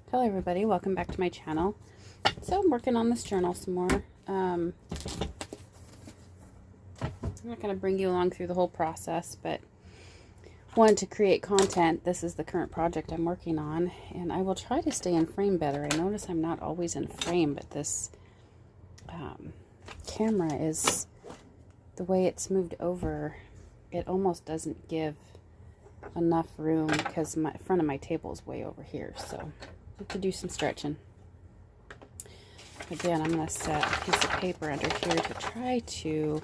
Hello everybody, welcome back to my channel. So I'm working on this journal some more. I'm not going to bring you along through the whole process, but wanted to create content. This is the current project I'm working on, and I will try to stay in frame better. I notice I'm not always in frame, but this camera is, the way it's moved over, it almost doesn't give enough room because my front of my table is way over here, so I have to do some stretching. Again, I'm going to set a piece of paper under here to try to,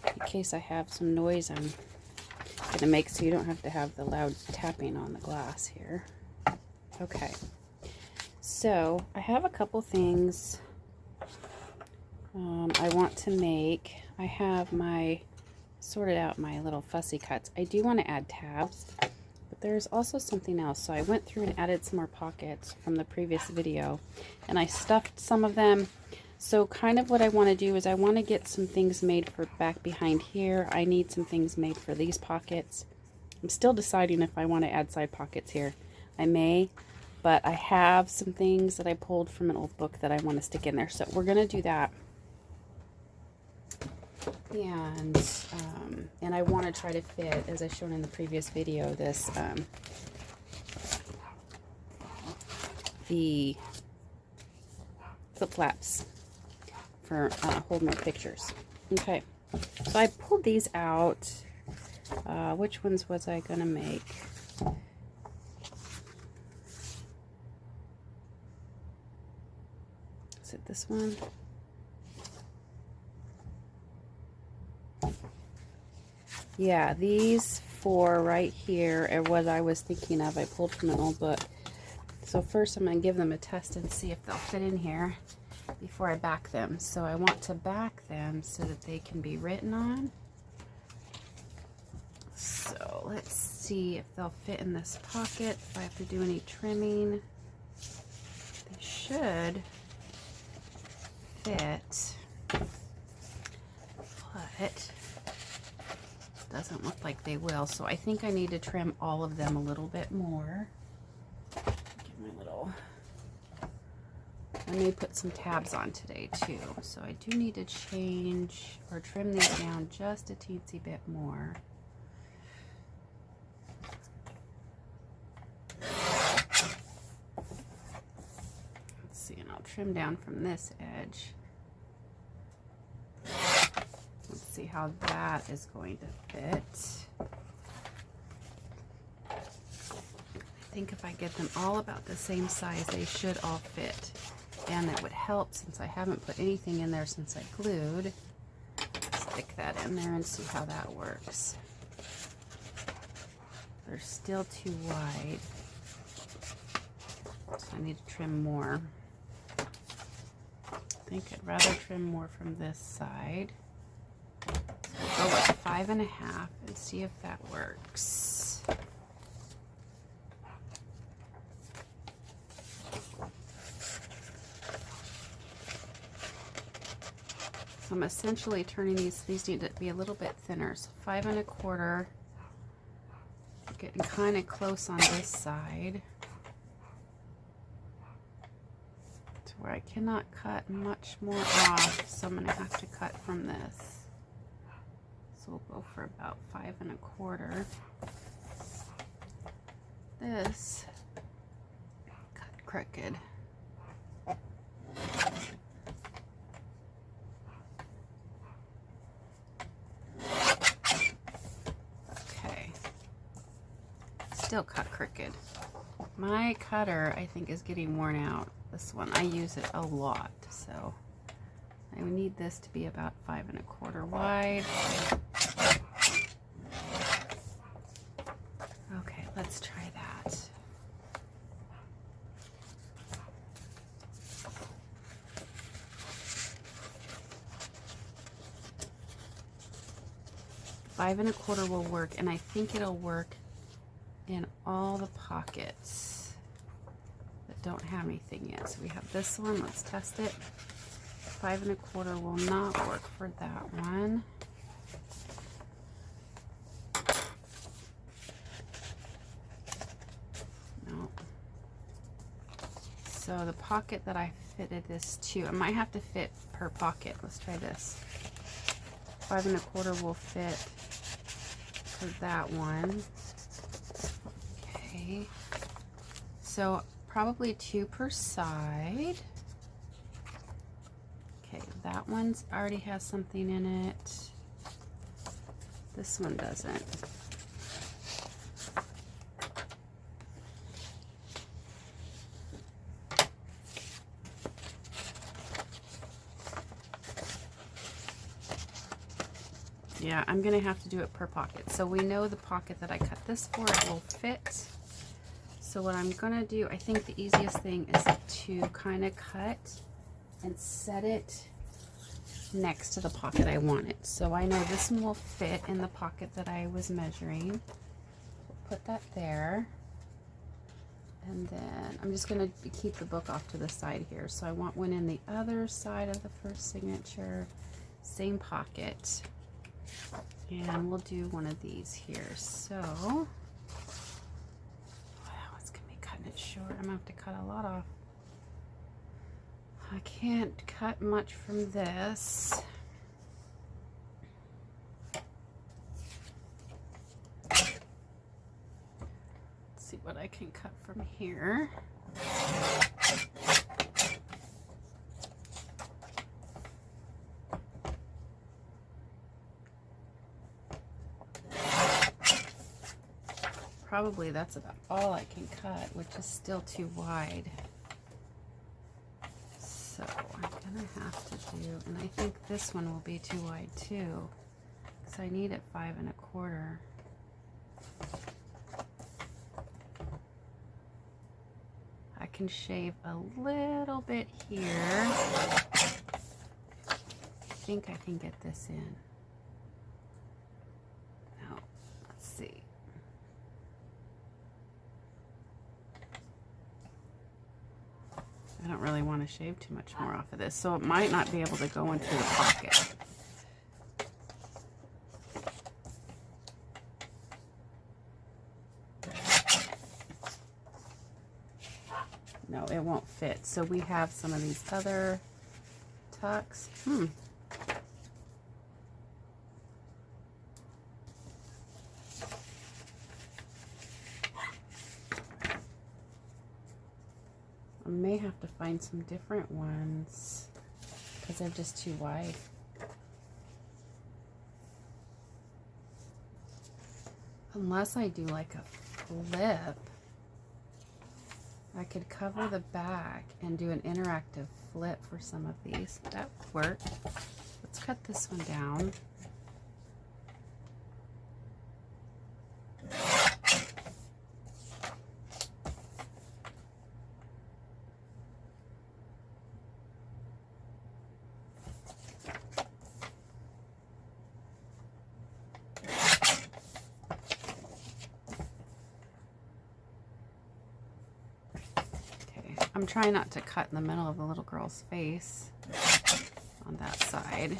in case I have some noise I'm going to make so you don't have to have the loud tapping on the glass here. Okay, so I have a couple things I want to make. I have sorted out my little fussy cuts. I do want to add tabs, but there's also something else. So I went through and added some more pockets from the previous video, and I stuffed some of them. So kind of what I want to do is I want to get some things made for back behind here. I need some things made for these pockets. I'm still deciding if I want to add side pockets here. I may, but I have some things that I pulled from an old book that I want to stick in there. So we're going to do that. And I want to try to fit, as I shown in the previous video, this the flip flaps for holding my pictures. Okay, so I pulled these out. Which ones was I gonna make? Is it this one? Yeah, these four right here are what I was thinking of. I pulled from an old book. So first I'm going to give them a test and see if they'll fit in here before I back them. So I want to back them so that they can be written on. So let's see if they'll fit in this pocket, if I have to do any trimming. They should fit, but doesn't look like they will, so I think I need to trim all of them a little bit more. Get my little, I may put some tabs on today too, so I do need to change or trim these down just a teensy bit more. Let's see, and I'll trim down from this edge. Let's see how that is going to fit. I think if I get them all about the same size, they should all fit. And it would help, since I haven't put anything in there since I glued, stick that in there and see how that works. They're still too wide, so I need to trim more. I think I'd rather trim more from this side. Go with 5.5 and see if that works. So I'm essentially turning these need to be a little bit thinner. So 5.25, getting kind of close on this side to where I cannot cut much more off, so I'm going to have to cut from this. So we'll go for about 5.25. This cut crooked. Okay. Still cut crooked. My cutter, I think, is getting worn out. This one, I use it a lot, so I need this to be about 5.25 wide. Okay, let's try that. Five and a quarter will work, and I think it'll work in all the pockets that don't have anything yet. So we have this one, let's test it. 5.25 will not work for that one. No. So the pocket that I fitted this to, I might have to fit per pocket. Let's try this. 5 1/4 will fit for that one. Okay. So probably 2 per side. Okay, that one's already has something in it. This one doesn't. Yeah, I'm gonna have to do it per pocket. So we know the pocket that I cut this for, it will fit. So what I'm gonna do, I think the easiest thing is to kind of cut and set it next to the pocket I want it. So I know this one will fit in the pocket that I was measuring. Put that there. And then I'm just gonna keep the book off to the side here. So I want one in the other side of the first signature, same pocket. And we'll do one of these here. So, wow, it's gonna be cutting it short. I'm gonna have to cut a lot off. I can't cut much from this. Let's see what I can cut from here. Probably that's about all I can cut, which is still too wide. So I'm gonna have to do, and I think this one will be too wide too, because I need it 5 1/4. I can shave a little bit here. I think I can get this in. No, let's see. I don't really want to shave too much more off of this, so it might not be able to go into the pocket. No, it won't fit. So we have some of these other tucks. I may have to find some different ones because they're just too wide. Unless I do like a flip, I could cover the back and do an interactive flip for some of these. That would work. Let's cut this one down. I'm trying not to cut in the middle of the little girl's face on that side.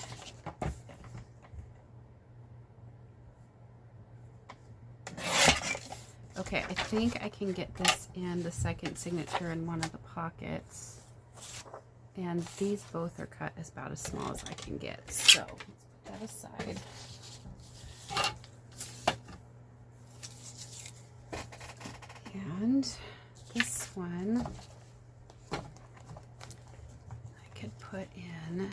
Okay, I think I can get this in the second signature in one of the pockets. And these both are cut about as small as I can get. So let's put that aside. And this one put in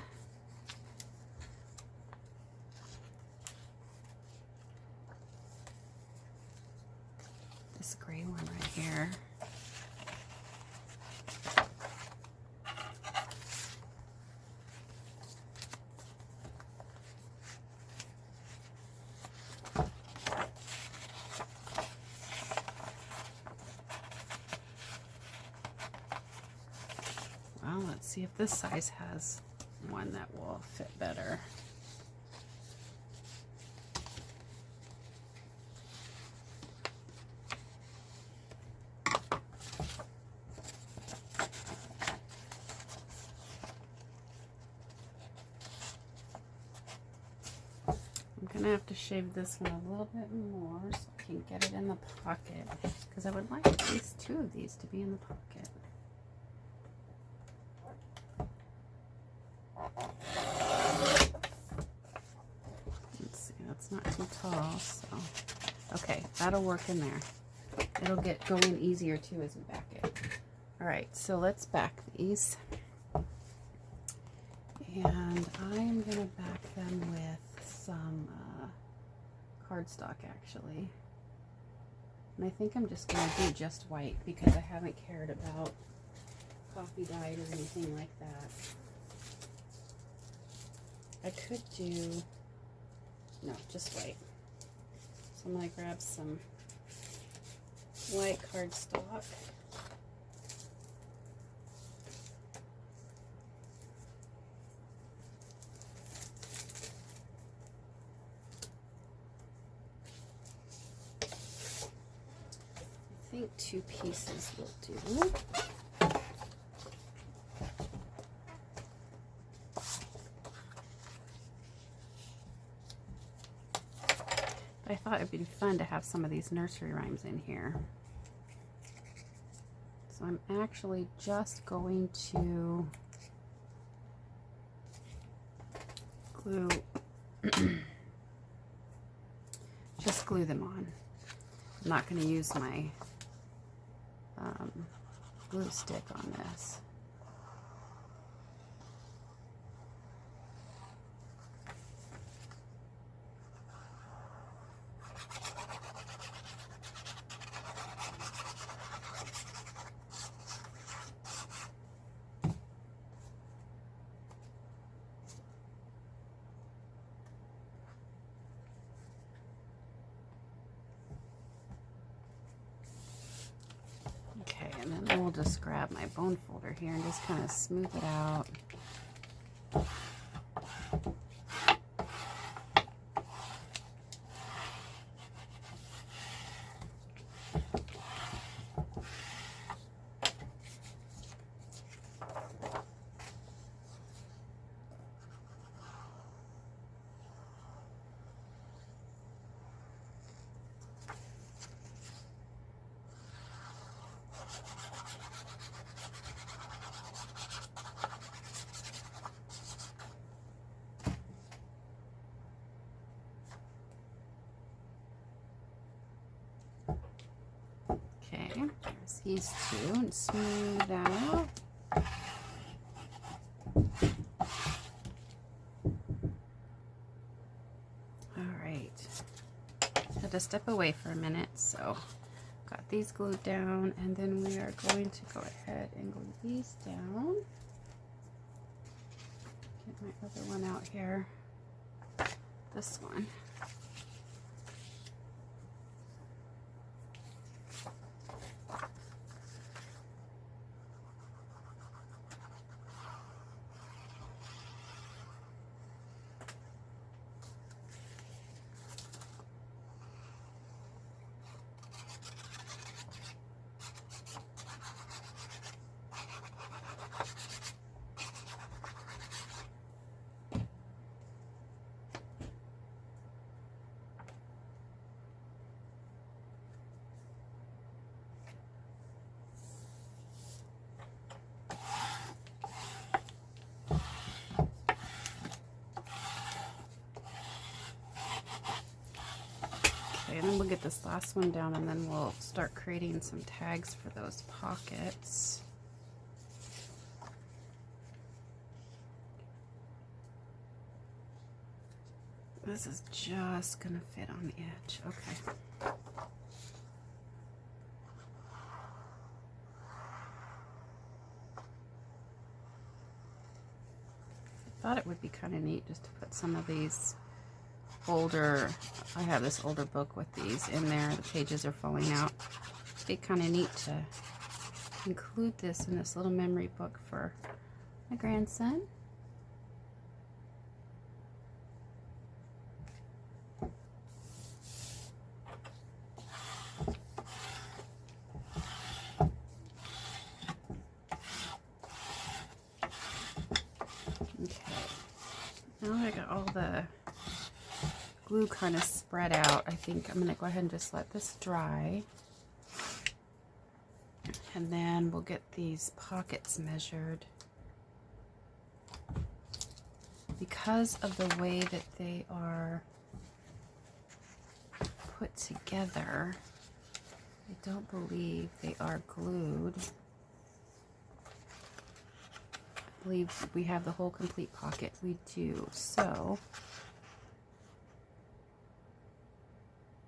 this gray one right here. Well, let's see if this size has one that will fit better. I'm gonna have to shave this one a little bit more so I can get it in the pocket, because I would like at least 2 of these to be in the pocket. Let's see, that's not too tall, so okay, that'll work in there. It'll get going easier too as we back it. All right, so let's back these. And I'm gonna back them with some cardstock actually. And I think I'm just gonna do just white because I haven't cared about coffee dyed or anything like that. I could do, no, just white. So I'm gonna grab some white cardstock. I think 2 pieces will do. I thought it'd be fun to have some of these nursery rhymes in here. So I'm actually just going to glue, just glue them on. I'm not going to use my glue stick on this. And then we'll just grab my bone folder here and just kind of smooth it out. Okay, there's these 2 and smooth that out. Alright, had to step away for a minute, so got these glued down, and then we are going to go ahead and glue these down. Get my other one out here, this one. And then we'll get this last one down, and then we'll start creating some tags for those pockets. This is just gonna fit on the edge. Okay. I thought it would be kind of neat just to put some of these older, I have this older book with these in there, the pages are falling out. It'd be kind of neat to include this in this little memory book for my grandson. Okay, now I got all the glue kind of spread out. I think I'm going to go ahead and just let this dry. And then we'll get these pockets measured. because of the way that they are put together, I don't believe they are glued. I believe we have the whole complete pocket. We do. So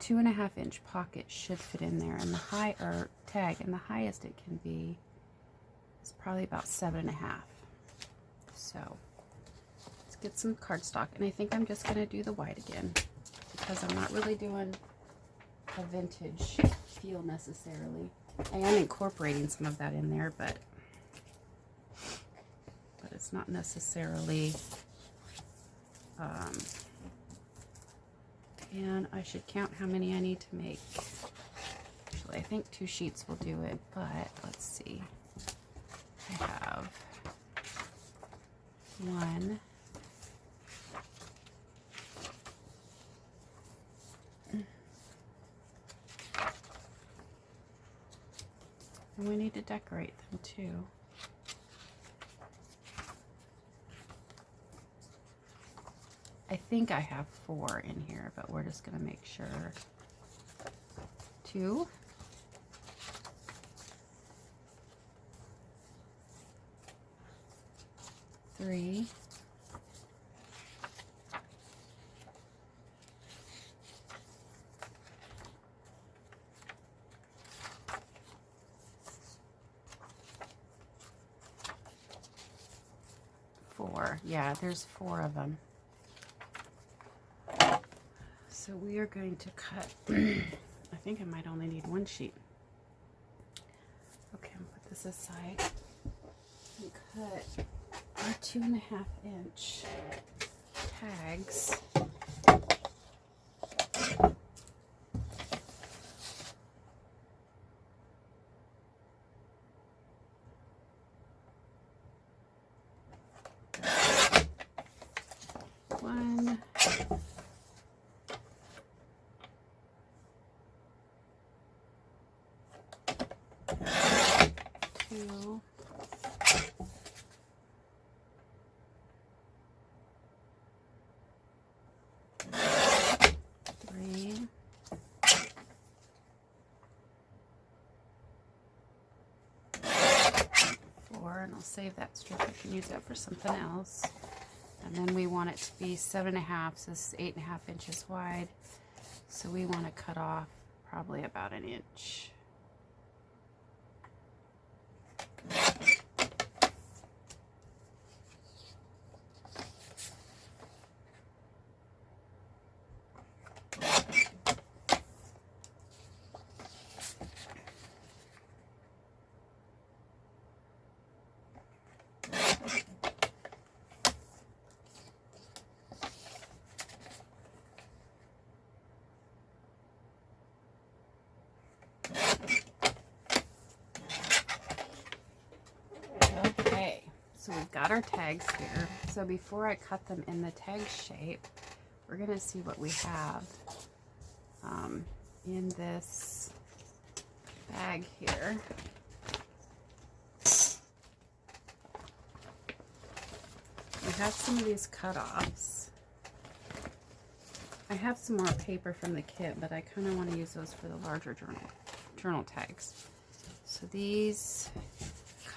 2.5-inch pocket should fit in there, and the tag, and the highest it can be is probably about 7.5. So let's get some cardstock, and I think I'm just going to do the white again because I'm not really doing a vintage feel necessarily. I am incorporating some of that in there, but it's not necessarily. And I should count how many I need to make. Actually, I think 2 sheets will do it, but let's see. I have 1, and we need to decorate them too. I think I have 4 in here, but we're just going to make sure. 2. 3. 4. Yeah, there's 4 of them. So we are going to cut, I think I might only need 1 sheet. Okay, I'll put this aside and cut our 2.5-inch tags. One. 2. 3. 4, and I'll save that strip. I can use that for something else. And then we want it to be 7.5, so this is 8.5 inches wide. So we want to cut off probably about 1 inch. Okay, so we've got our tags here. So before I cut them in the tag shape, we're going to see what we have in this bag here. We have some of these cut-offs. I have some more paper from the kit, but I kind of want to use those for the larger journal tags. So these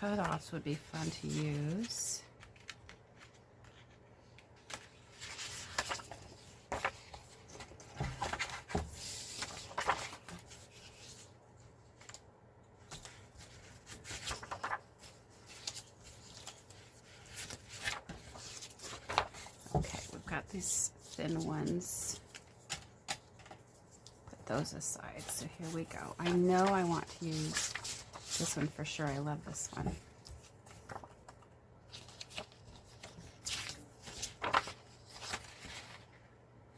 cut-offs would be fun to use. Okay, we've got these thin ones. Put those aside. So here we go. I know I want to use this one for sure. I love this one.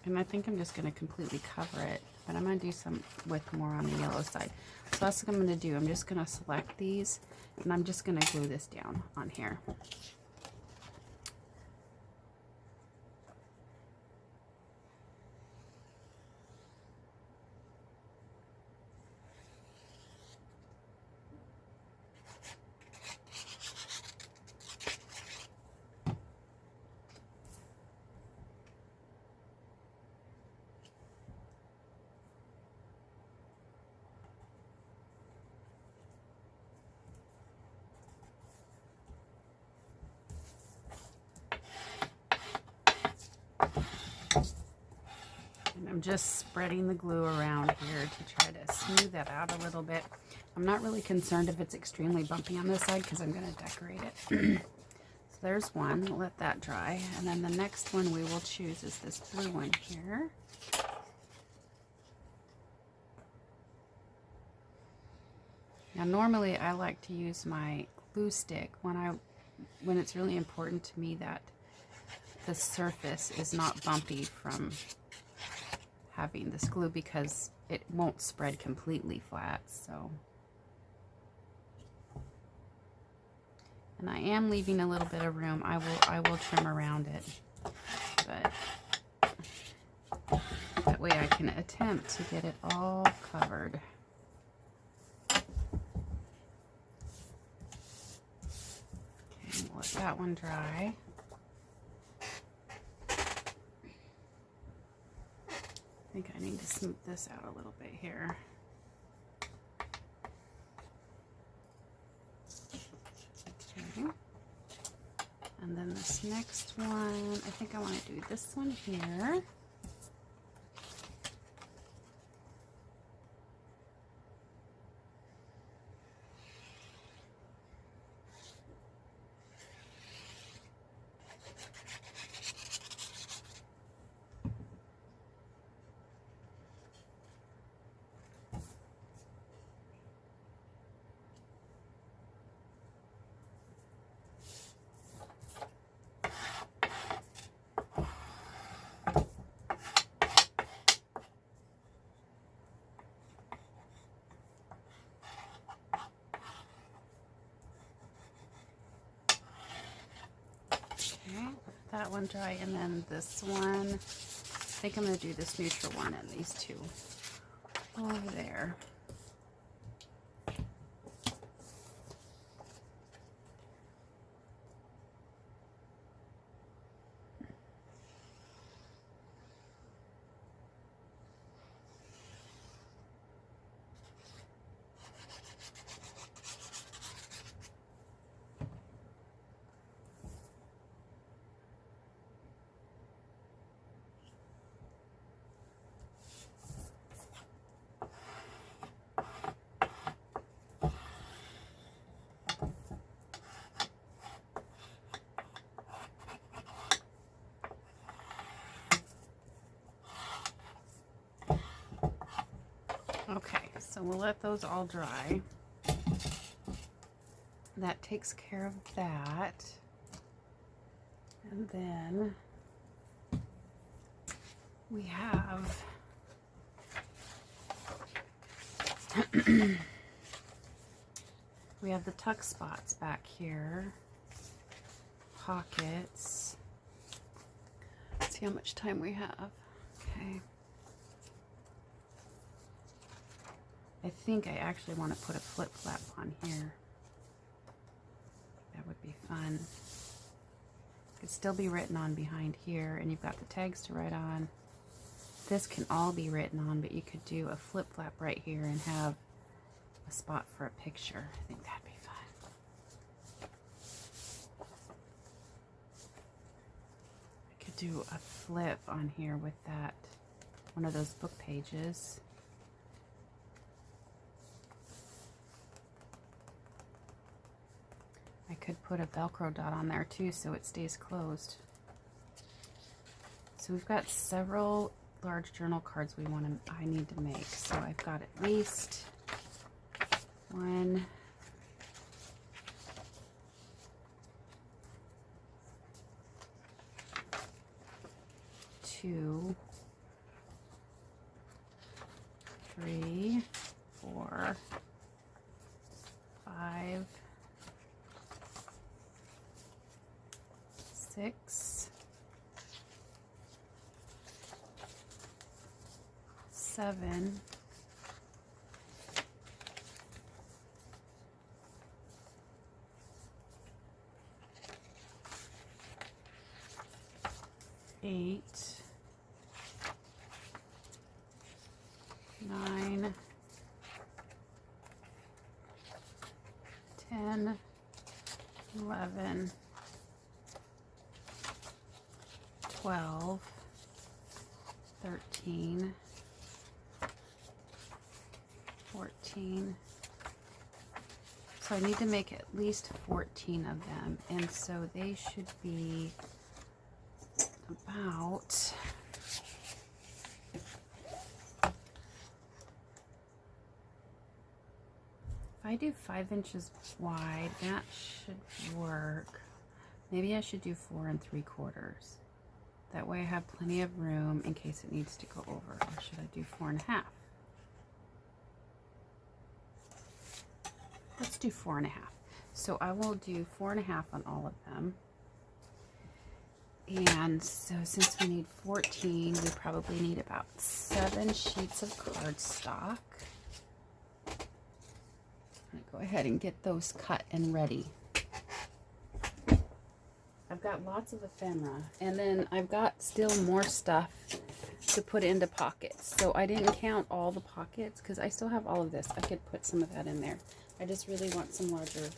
And I think I'm just going to completely cover it, but I'm going to do some with more on the yellow side. So that's what I'm going to do. I'm just going to select these, and I'm just going to glue this down on here. just spreading the glue around here to try to smooth that out a little bit. I'm not really concerned if it's extremely bumpy on this side because I'm going to decorate it. So there's one. Let that dry. And then the next one we will choose is this blue one here. Now normally I like to use my glue stick when it's really important to me that the surface is not bumpy from having this glue, because it won't spread completely flat. So, and I am leaving a little bit of room. I will trim around it, but that way I can attempt to get it all covered. Okay, we'll let that one dry. I think I need to smooth this out a little bit here. Okay. And then this next one, I think I want to do this one here. That one dry, and then this one, I think I'm going to do this neutral one and these two over there. Okay, so we'll let those all dry. That takes care of that. And then we have we have the tuck spots back here. Pockets. Let's see how much time we have. Okay. I think I actually want to put a flip flap on here. That would be fun. It could still be written on behind here, and you've got the tags to write on. This can all be written on, but you could do a flip flap right here and have a spot for a picture. I think that'd be fun. I could do a flip on here with that, one of those book pages. I could put a Velcro dot on there too so it stays closed. So we've got several large journal cards I need to make. So I've got at least 1, 2, 3, 4, 5, 6, 7, 8, 9, 10, 11, 12, 13, 14. So I need to make at least 14 of them. And so they should be about, if I do 5 inches wide, that should work. Maybe I should do 4 3/4. That way I have plenty of room in case it needs to go over. Or should I do 4 1/2? Let's do 4 1/2. So I will do 4 1/2 on all of them. And so since we need 14, we probably need about 7 sheets of cardstock. I'm gonna go ahead and get those cut and ready. I've got lots of ephemera, and then I've got still more stuff to put into pockets. So I didn't count all the pockets because I still have all of this. I could put some of that in there. I just really want some larger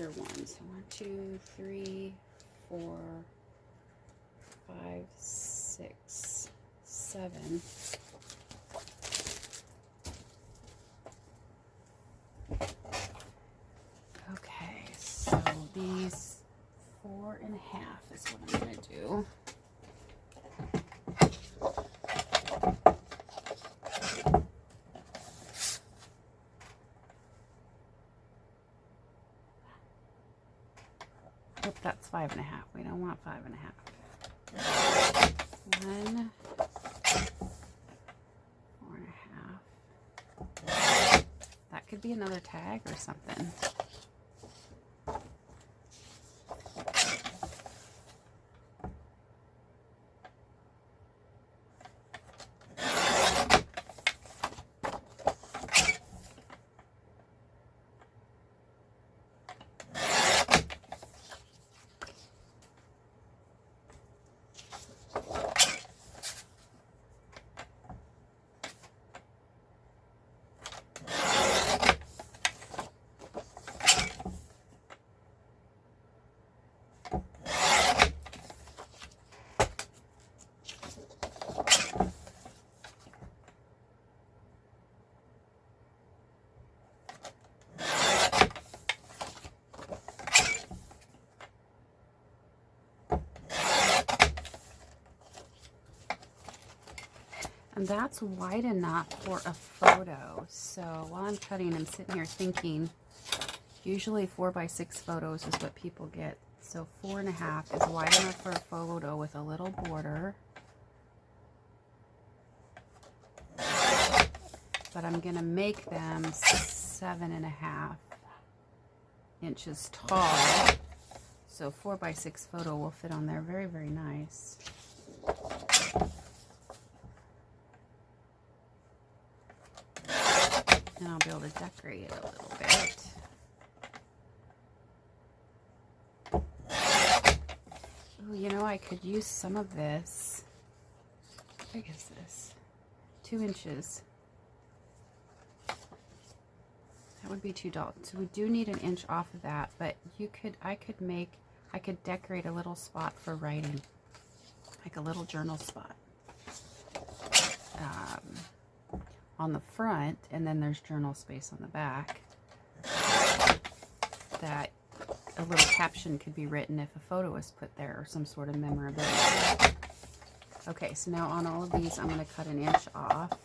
ones. 1, 2, 3, 4, 5, 6, 7. Okay, so these 4 1/2 is what I'm gonna do. Oop, that's 5 1/2. We don't want 5 1/2. 1, 4 1/2. That could be another tag or something. And that's wide enough for a photo. So while I'm cutting, I'm sitting here thinking, usually 4 by 6 photos is what people get. So 4 1/2 is wide enough for a photo with a little border. But I'm gonna make them 7 1/2 inches tall. So 4 by 6 photo will fit on there very, very nice. And I'll be able to decorate it a little bit. Oh, you know, I could use some of this. How big is this? 2 inches. That would be too dull. So we do need an inch off of that, but I could decorate a little spot for writing, like a little journal spot. On the front, and then there's journal space on the back that a little caption could be written if a photo is put there or some sort of memorabilia. Okay, so now on all of these I'm going to cut an inch off.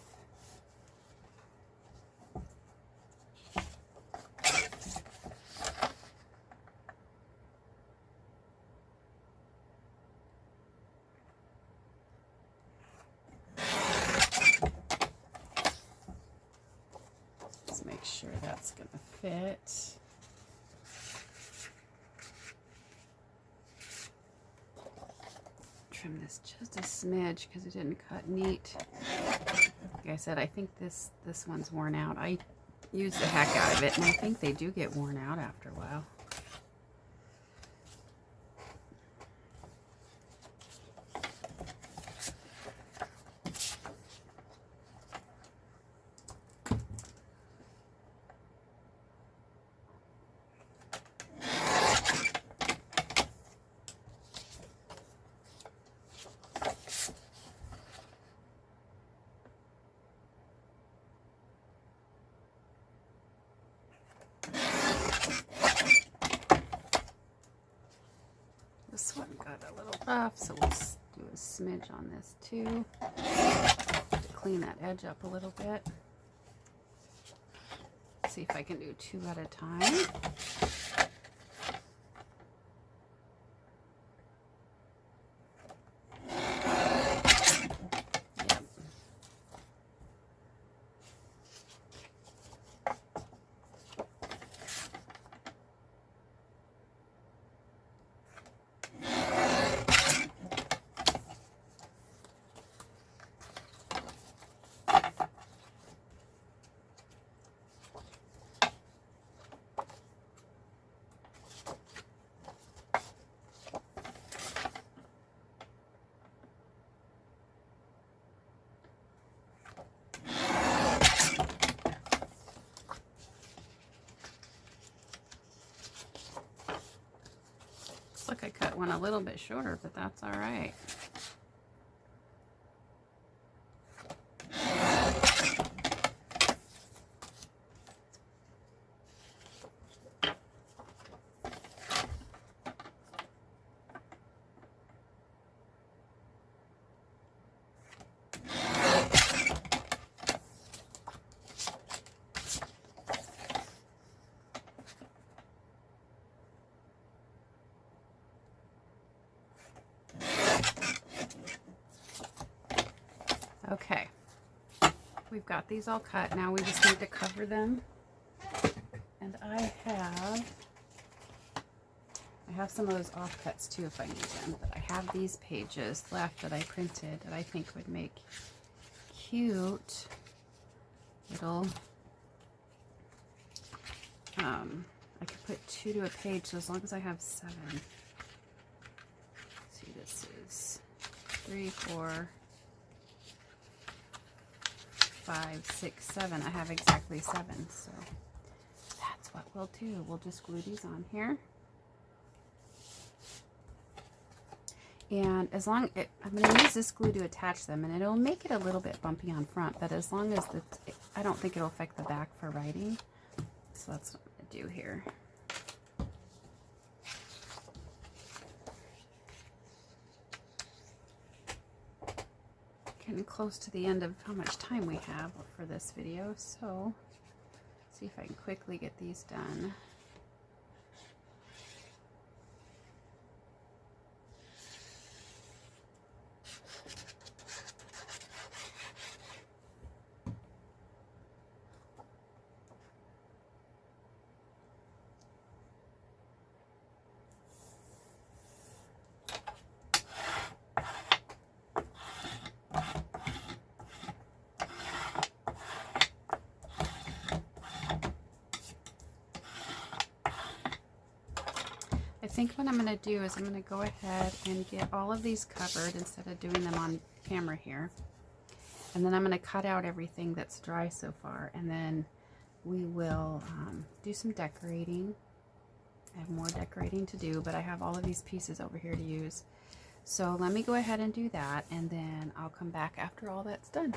Make sure that's going to fit. Trim this just a smidge because it didn't cut neat. Like I said, I think this one's worn out. I used the heck out of it, and I think they do get worn out after a while. tough, so we'll do a smidge on this too. Clean that edge up a little bit. See if I can do 2 at a time. Look, I cut one a little bit shorter, but that's all right. Okay, we've got these all cut. Now we just need to cover them. And I have some of those offcuts too if I need them, but I have these pages left that I printed that I think would make cute little, I could put 2 to a page, so as long as I have 7. Let's see, this is 3, 4, 5, 6, 7. I have exactly 7, so that's what we'll do. We'll just glue these on here. And as long I'm going to use this glue to attach them, and it'll make it a little bit bumpy on front, but as long as I don't think it'll affect the back for writing. So that's what I'm going to do here. Getting close to the end of how much time we have for this video, so see if I can quickly get these done. I think what I'm going to do is I'm going to go ahead and get all of these covered instead of doing them on camera here. And then I'm going to cut out everything that's dry so far, and then we will do some decorating. I have more decorating to do, but I have all of these pieces over here to use. So let me go ahead and do that, and then I'll come back after all that's done.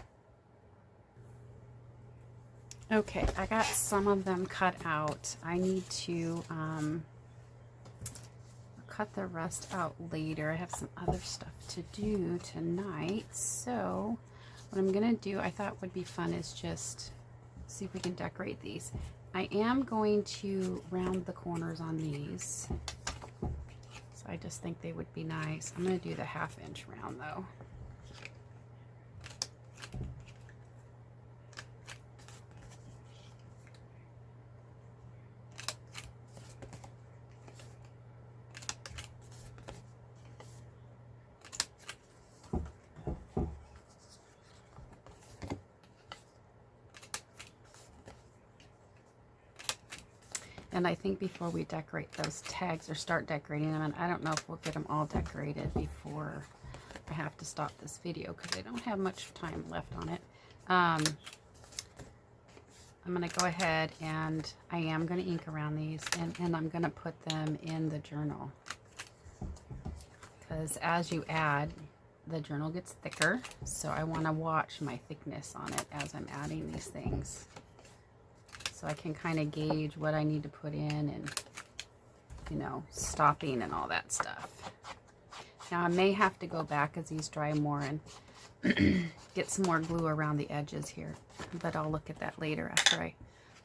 Okay, I got some of them cut out. I need to cut the rest out later. I have some other stuff to do tonight. So what I'm gonna do, I thought would be fun, is just see if we can decorate these. I am going to round the corners on these. So I just think they would be nice. I'm gonna do the 1/2 inch round though. And I think before we decorate those tags or start decorating them, and I don't know if we'll get them all decorated before I have to stop this video because I don't have much time left on it. I'm going to go ahead and I am going to ink around these, and I'm going to put them in the journal. Because as you add, the journal gets thicker, so I want to watch my thickness on it as I'm adding these things. So I can kind of gauge what I need to put in and, you know, stopping and all that stuff. Now I may have to go back as these dry more and get some more glue around the edges here, but I'll look at that later after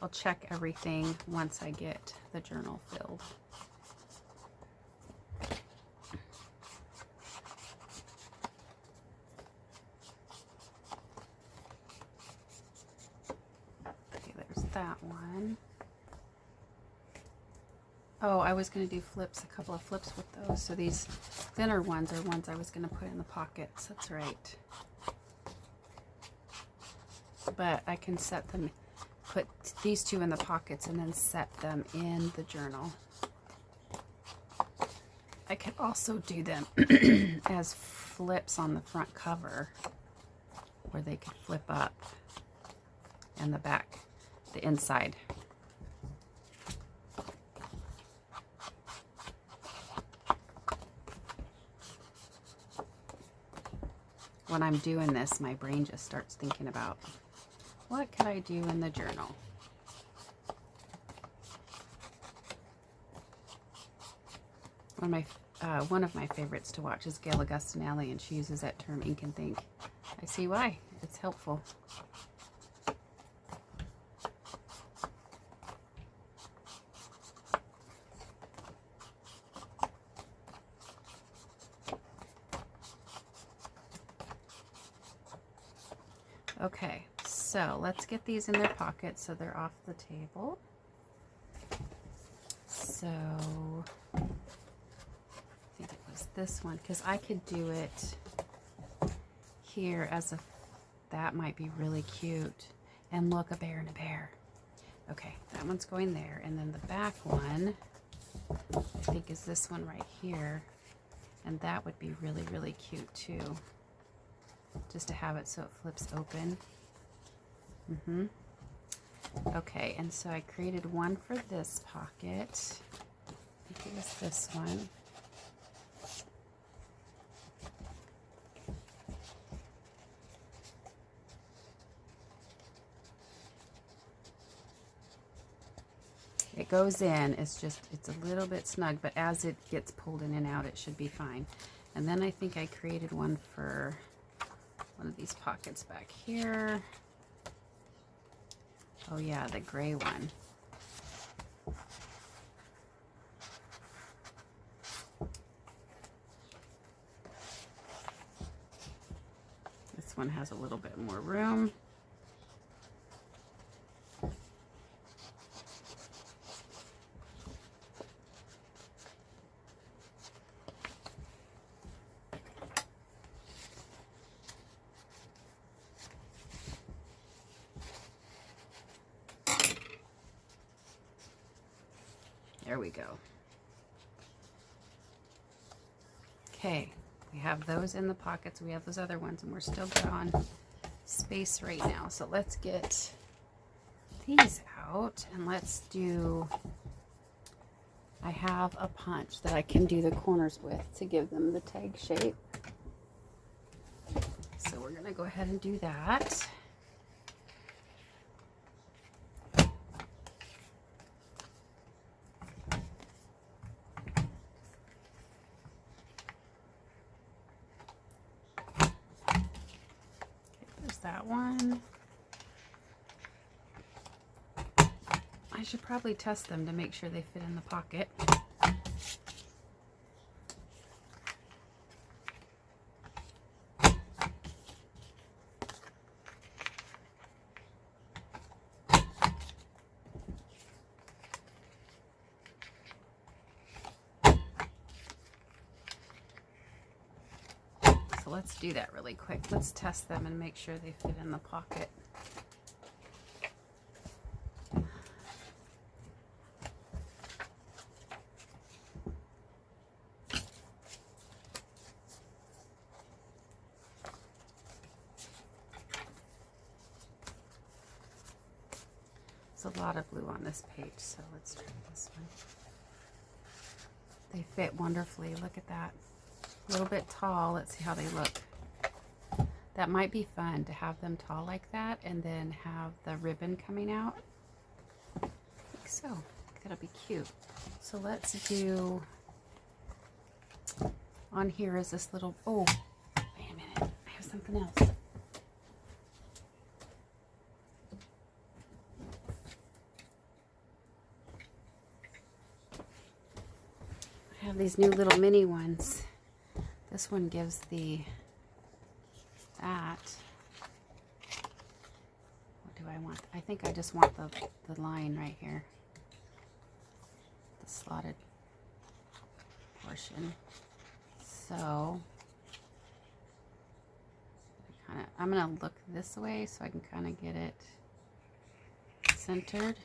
I'll check everything once I get the journal filled. Okay, there's that one. Oh, I was going to do flips, a couple of flips with those. So these thinner ones are ones I was going to put in the pockets. That's right. But I can set them, put these two in the pockets and then set them in the journal. I could also do them as flips on the front cover where they could flip up, and the back, the inside. When I'm doing this, my brain just starts thinking about what could I do in the journal. One of my favorites to watch is Gail Augustinelli, and she uses that term ink and think. I see why. It's helpful. Okay, so let's get these in their pockets so they're off the table. So I think it was this one, because I could do it here as a, that might be really cute. And look, a bear and a bear. Okay, that one's going there. And then the back one, I think is this one right here. And that would be really, really cute too. Just to have it so it flips open. Okay, and so I created one for this pocket. I think it was this one. It goes in, it's a little bit snug, but as it gets pulled in and out, it should be fine. And then I think I created one for one of these pockets back here. Oh yeah, the gray one. This one has a little bit more room. There we go. Okay, we have those in the pockets. We have those other ones, and we're still good on space right now. So let's get these out, and let's do, I have a punch that I can do the corners with to give them the tag shape. So we're going to go ahead and do that. That one. I should probably test them to make sure they fit in the pocket. Let's do that really quick. Let's test them and make sure they fit in the pocket. There's a lot of glue on this page, so let's try this one. They fit wonderfully. Look at that. A little bit tall. Let's see how they look. That might be fun to have them tall like that and then have the ribbon coming out. I think so. I think that'll be cute. So let's do on here is this little, oh, wait a minute, I have something else. I have these new little mini ones. This one gives that. What do I want? I think I just want the line right here. The slotted portion. So I'm gonna look this way so I can kind of get it centered.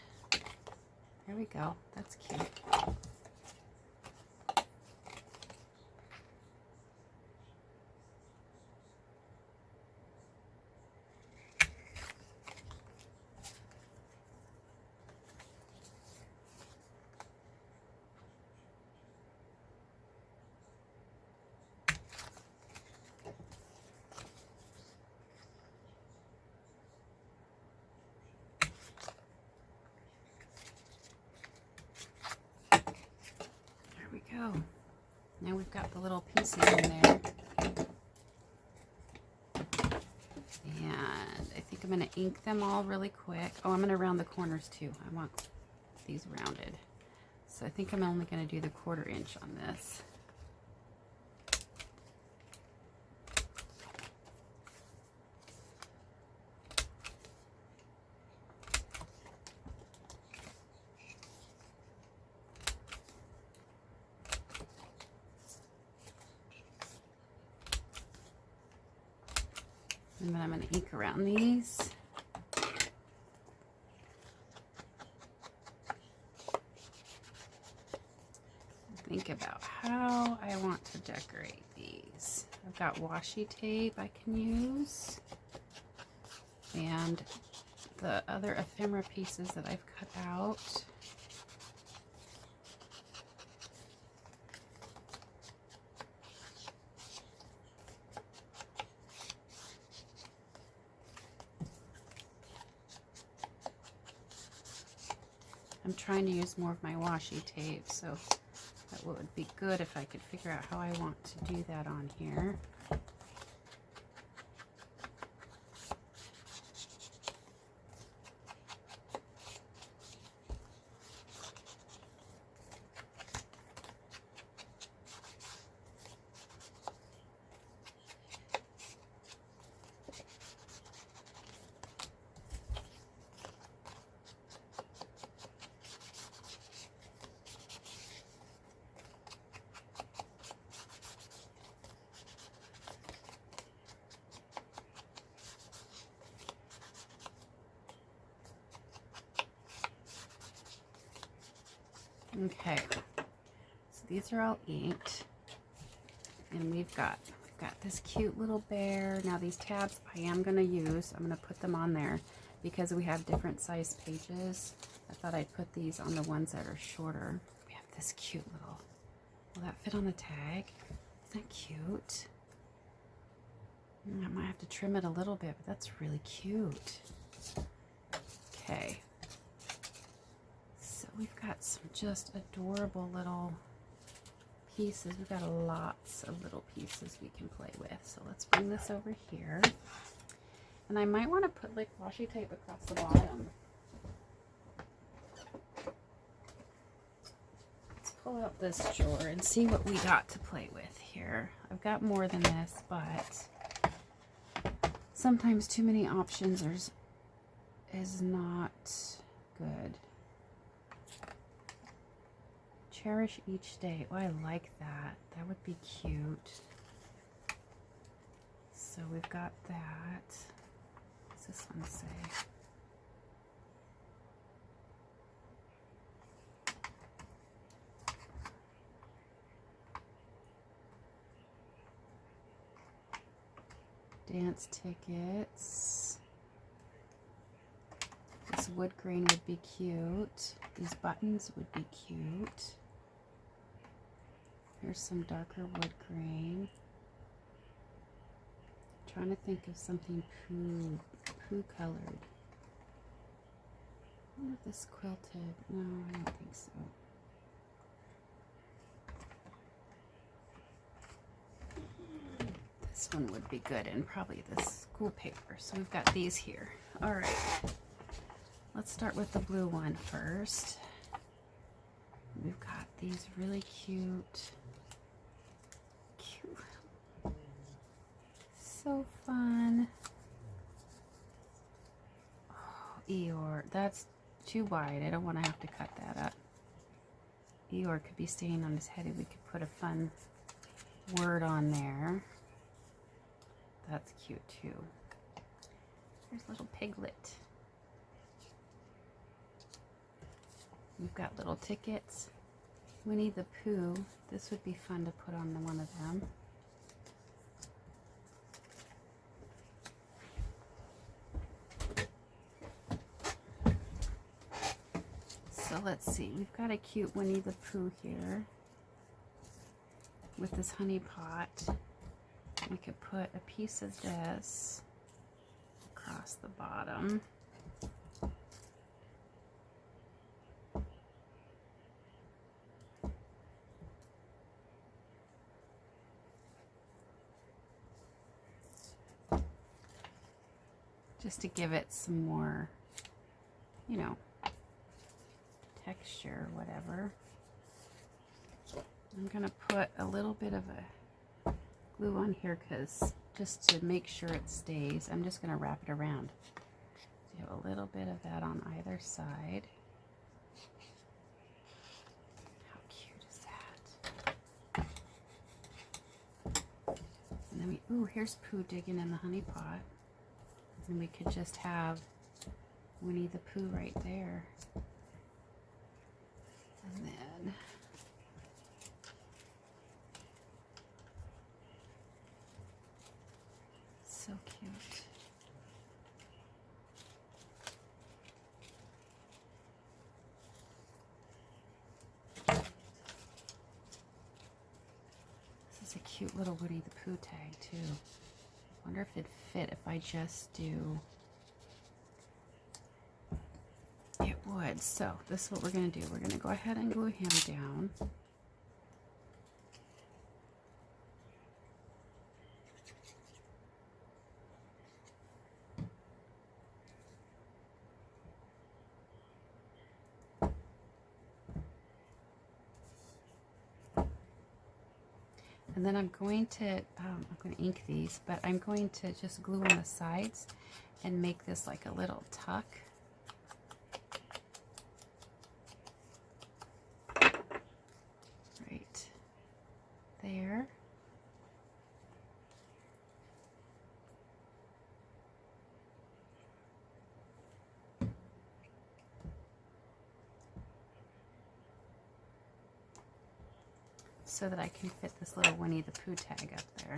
There we go. That's cute. Go. Now we've got the little pieces in there. And I think I'm going to ink them all really quick. Oh, I'm going to round the corners too. I want these rounded. So I think I'm only going to do the 1/4 inch on this. And then I'm going to ink around these. Think about how I want to decorate these. I've got washi tape I can use. And the other ephemera pieces that I've cut out. I'm trying to use more of my washi tape, so that would be good if I could figure out how I want to do that on here. Okay, so these are all inked, and we've got this cute little bear. Now these tabs I am going to use. I'm going to put them on there because we have different size pages. I thought I'd put these on the ones that are shorter. We have this cute little, will that fit on the tag? Isn't that cute? I might have to trim it a little bit, but that's really cute. Okay. We've got some just adorable little pieces. We've got lots of little pieces we can play with. So let's bring this over here. And I might want to put like washi tape across the bottom. Let's pull out this drawer and see what we got to play with here. I've got more than this, but sometimes too many options is not good. Cherish each day. Oh, I like that. That would be cute. So we've got that. What's this one say? Dance tickets. This wood grain would be cute. These buttons would be cute. Here's some darker wood grain. I'm trying to think of something poo colored. I wonder if this quilted. No, I don't think so. This one would be good in probably this school paper. So we've got these here. All right. Let's start with the blue one first. We've got these really cute. So fun. Oh, Eeyore. That's too wide. I don't want to have to cut that up. Eeyore could be staying on his head, and we could put a fun word on there. That's cute too. There's little Piglet. We've got little tickets. Winnie the Pooh. This would be fun to put on one of them. So let's see. We've got a cute Winnie the Pooh here with this honey pot. We could put a piece of this across the bottom. Just to give it some more, you know, texture, whatever. I'm gonna put a little bit of a glue on here because just to make sure it stays, I'm just gonna wrap it around. So you have a little bit of that on either side. How cute is that? And then ooh, here's Pooh digging in the honey pot. And we could just have Winnie the Pooh right there. And then so cute. This is a cute little Winnie the Pooh tag too. Wonder if it'd fit if I just do. It would. So this is what we're going to do. We're going to go ahead and glue him down. And then I'm going to ink these, but I'm going to just glue on the sides and make this like a little tuck. Right there. So that I can fit this little Winnie the Pooh tag up there.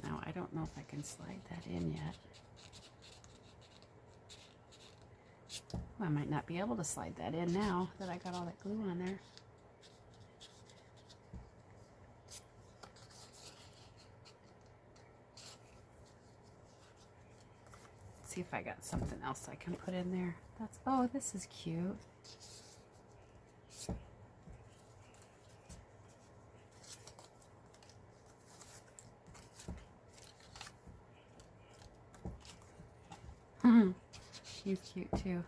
Now, I don't know if I can slide that in yet. Well, I might not be able to slide that in now that I got all that glue on there. See if I got something else I can put in there. That's, oh, this is cute. He's cute too.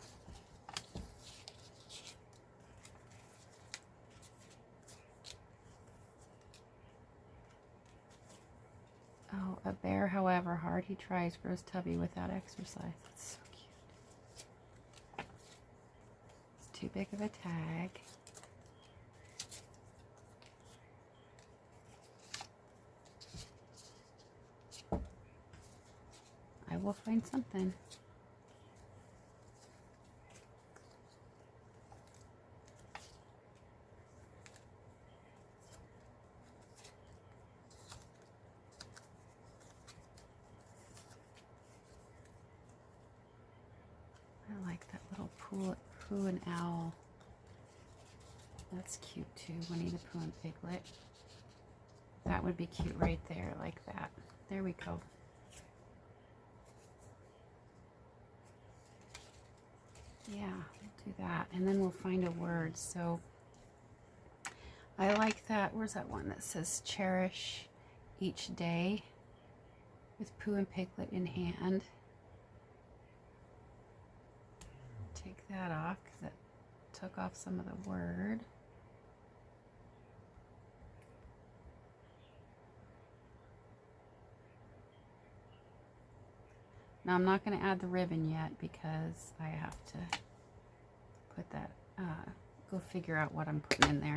Oh, a bear, however hard he tries, grows tubby without exercise. That's so cute. It's too big of a tag. I will find something. I like that little Pooh and Owl. That's cute too. Winnie the Pooh and Piglet. That would be cute right there, like that. There we go. yeah, we'll do that. And then we'll find a word. So I like that. Where's that one that says cherish each day with Pooh and Piglet in hand? Take that off because it took off some of the word. Now I'm not going to add the ribbon yet because I have to put that, go figure out what I'm putting in there.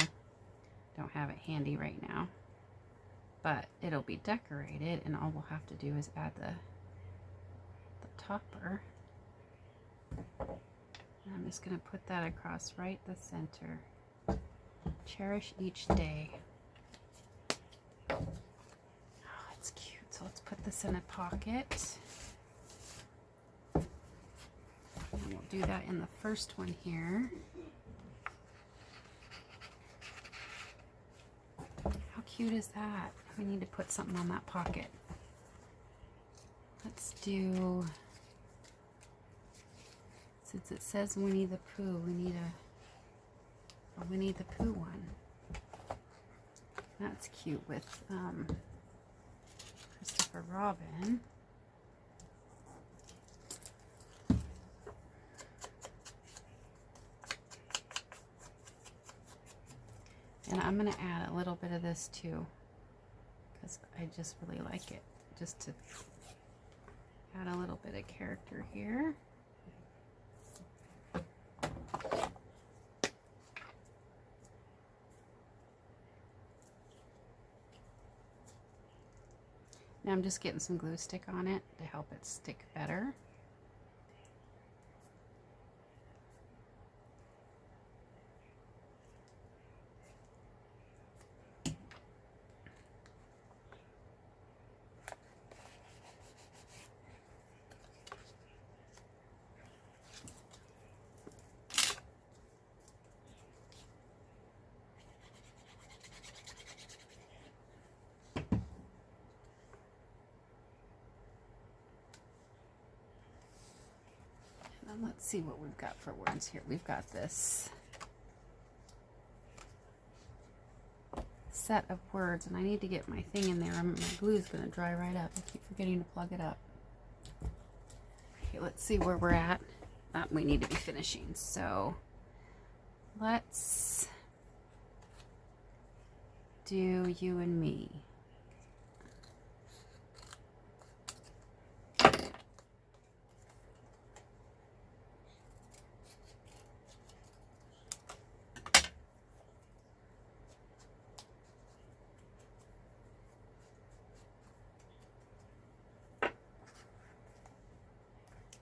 Don't have it handy right now, but it'll be decorated, and all we'll have to do is add the topper. And I'm just going to put that across right the center. Cherish each day. Oh, it's cute. So let's put this in a pocket. And we'll do that in the first one here. How cute is that? We need to put something on that pocket. Let's do, since it says Winnie the Pooh, we need a Winnie the Pooh one. That's cute with Christopher Robin. And I'm going to add a little bit of this too, because I just really like it, just to add a little bit of character here. Now I'm just getting some glue stick on it to help it stick better. Let's see what we've got for words here. We've got this set of words, and I need to get my thing in there. My glue is going to dry right up. I keep forgetting to plug it up. Okay, let's see where we're at. We need to be finishing. So let's do you and me.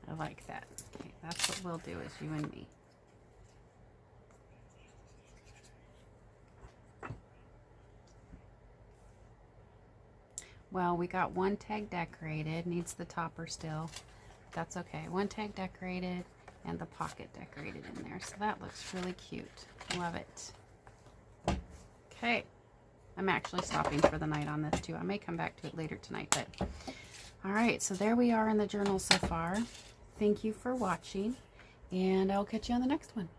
I like that. Okay, that's what we'll do, is you and me. Well, we got one tag decorated, needs the topper still. That's okay. One tag decorated and the pocket decorated in there. So that looks really cute. Love it. Okay. I'm actually stopping for the night on this too. I may come back to it later tonight, but all right. So there we are in the journal so far. Thank you for watching, and I'll catch you on the next one.